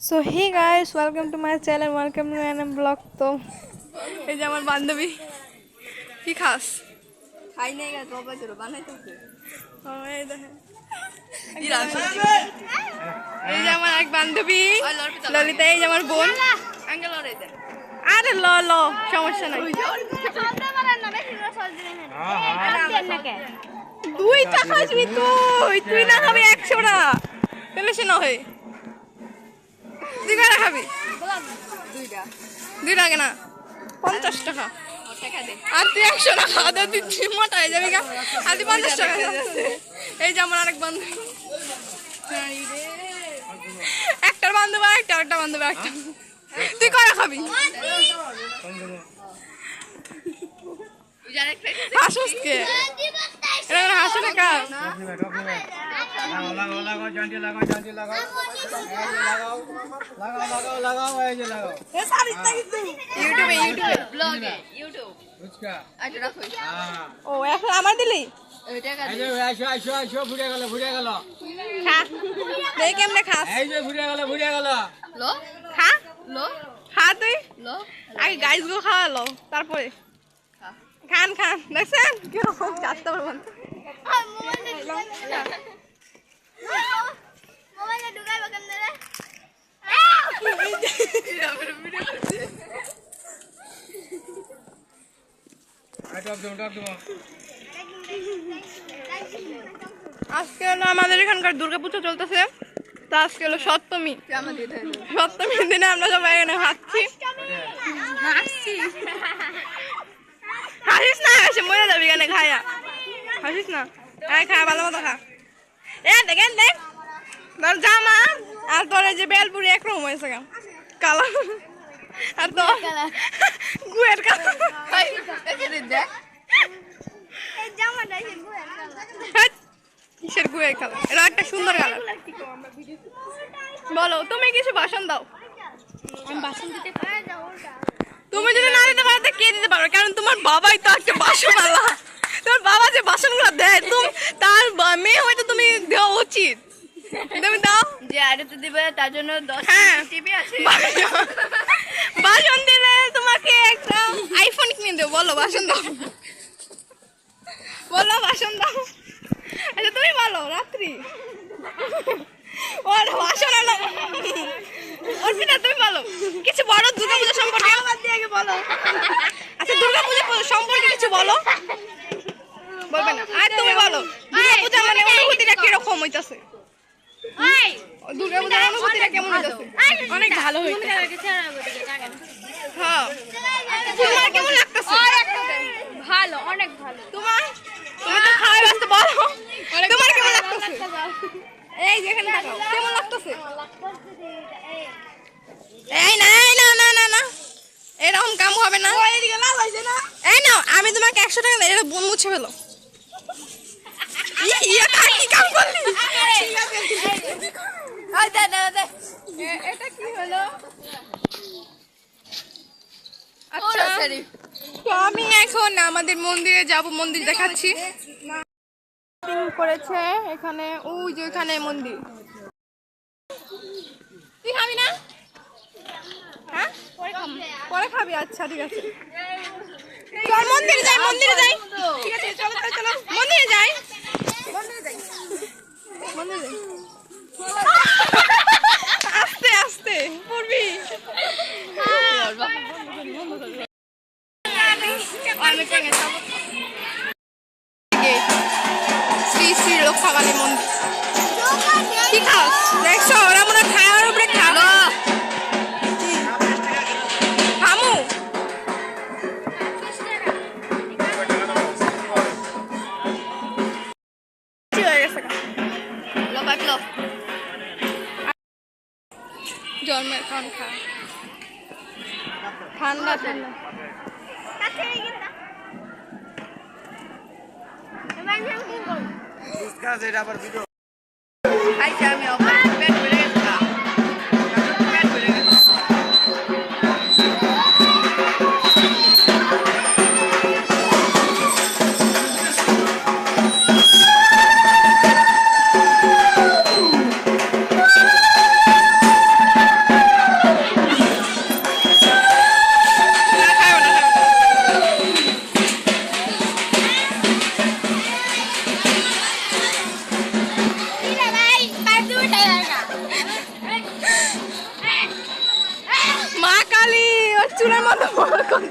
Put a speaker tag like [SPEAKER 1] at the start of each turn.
[SPEAKER 1] So hey guys, welcome to my channel, welcome to an blog. তো এই যে আমার বান্ধবী, কি খাস?
[SPEAKER 2] খাই নাই গা তো বাবা জোর বানাইতেছে।
[SPEAKER 1] এই দেখেন, এই যে আমার এক বান্ধবী ললিতা, এই যে আমার বোন।
[SPEAKER 2] আঙ্কেল ওরে দে।
[SPEAKER 1] আরে ল ল, সমস্যা নাই। দুইটা খাসবি তুই, তুই না খাবি 100 টা, তাহলে সে না হয় তুই কয়টা খাবি? দুইটা কেনা 50 টাকা। আর তুই 100 টাকা খাওয়া তুই মোটা হয়ে যাবি গা। আর তুই 50 টাকা দিয়ে যাচ্ছে। এই যে আমার আরেক বান্ধবী, একটার বান্ধব একটা বান্ধব একটা। তুই কয়টা খাবি? হাসুস কে? এটা হাসু টাকা। ও এখন আমার দিলি কেমনে খাস? খা তুই আগে গাইস গো খাওয়ালো, তারপরে খান খান। দেখছেন কিরকম চারটা বলবেন। আজকে হলো আমাদের এখানকার দুর্গাপূজা চলতেছে। তা আজকে হলো সপ্তমী দিনে আমরা সবাই এখানে হাঁটছি। হাসিস না, এসে মরে যাবি এখানে খায়া। হাসিস না, খা ভালো মতো খা। দেখেন দেখ তোর জামা আর তোর যে বেলপুরি একরকম হয়েছে কালা, আর তোর গুয়ের কালা। কিসের গুয়ের কালার? এটা একটা সুন্দর কালার। বলো, তুমি কিছু ভাষণ দাও। তুমি যদি না দিতে পারো কে দিতে পারো? কারণ তোমার বাবাই তো একটা বাসনওয়ালা। তোমার বাবা যে বাসনগুলো দেয়, তুমি তার মেয়ে হয়তো তুমি দেওয়া উচিত। তুমি দাও
[SPEAKER 2] যে আরে তো দিবে, তার জন্য 10 টিভি আছে।
[SPEAKER 1] বাসন দিলে তোমাকে একটা আইফোন কিনে দেবো। বলো বাসন দাও, বলো বাসন দাও। আচ্ছা তুমি বলো রাত্রি ওর বাসন আলো। অর্পিতা তুমি বলো কিছু বলো দুর্গাপূজা সম্পর্কে। বলো আচ্ছা দুর্গাপূজা সম্পর্কে কিছু বলো। বলবে না? আর তুমি বলো দুর্গাপূজা মানে অনুভূতিটা কিরকম হইতাছে? দুর্গাপূজার অনুভূতিটা কেমন হইতাছে? অনেক ভালো হইতাছে। হ্যাঁ, তোমার কেমন লাগতেছে?
[SPEAKER 2] ভালো, অনেক ভালো।
[SPEAKER 1] তোমার তুমি তো খাওয়াই ব্যস্ত, বলো তোমার কেমন লাগতেছে? এই যেখানে থাকো কেমন লাগতেছে? এই না না না না না, এরকম কাম হবে না। এই নাও, আমি তোমাকে 100 টাকা দেই, এটা বোন মুছে ফেলো। কি কাম করলি? এটা কি হলো? আচ্ছা, তো আমি এখন আমাদের মন্দিরে যাব, মন্দির দেখাচ্ছি। করেছে এখানে, ওই যে ওইখানে মন্দির। তুই খাবি না? হ্যাঁ পরে খাবি। আচ্ছা ঠিক আছে, চল মন্দিরে যাই। ঠিক আছে চলো চলো মন্দিরে যাই। আস্তে আস্তে পড়বি। শ্রী শ্রী রক্ষাকালী মন্দির। কি খাস? দেখছো ওরা মনে খাওয়ার উপরে খালো। খামু জন্মের খান খা, ঠান্ডা ঠান্ডা। চুলের মতো বড় করে।